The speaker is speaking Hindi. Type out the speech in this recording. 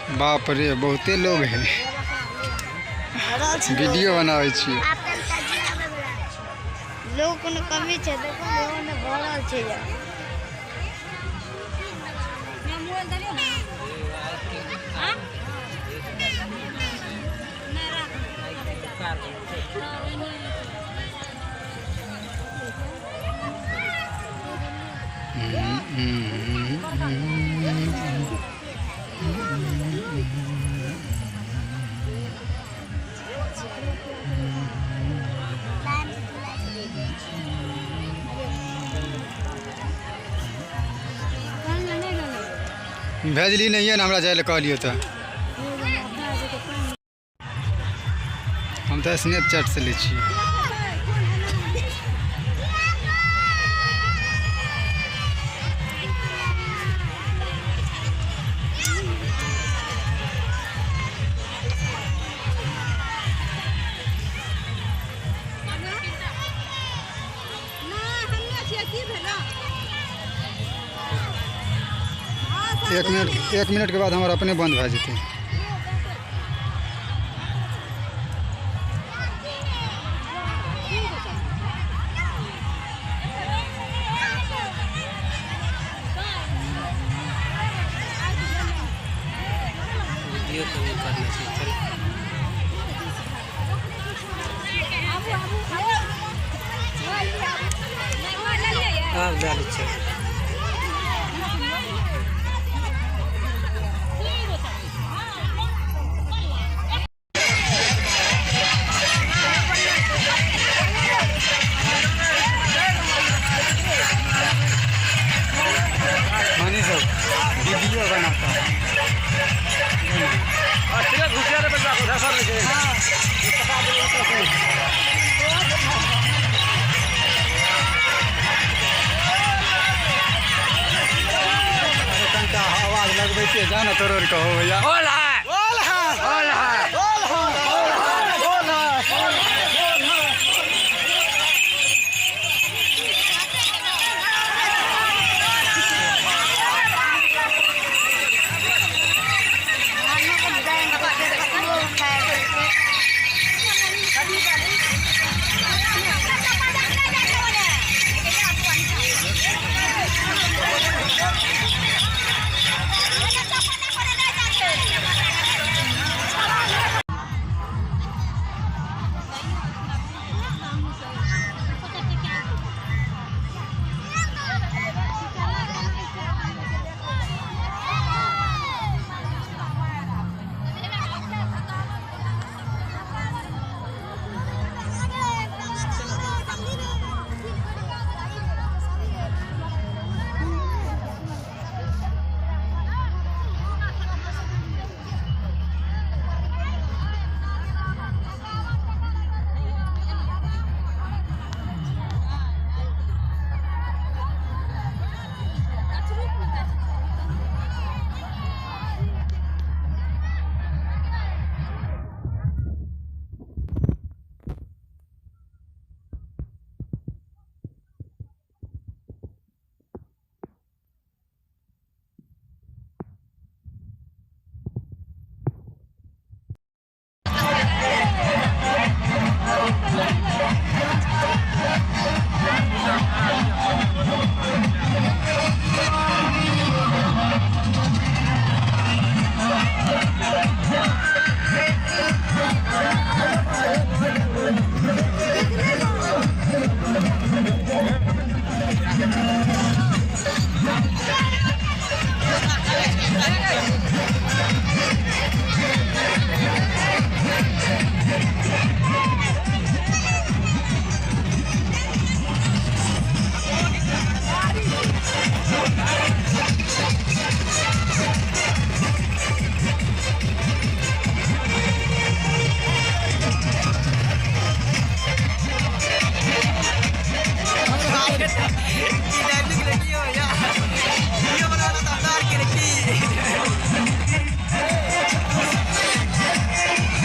बाप रे बहुते लोग हैं वीडियो बनावे छी लोग कोनो कमी छै देखो लोग ने भरल छै या मैं मोबाइल दलियो ना हां नहीं भेजली नहीं है ना हमरा जाए कहलिए तो हम तो स्नैपचैट से ले छी एक मिनट के बाद हमारा अपने बंद भए जेतै वीडियो तो नहीं करना चाहिए चल आप डाल चाहिए वीडियो बनाता है आवाज लगबै जाना तोड़ कहो भैया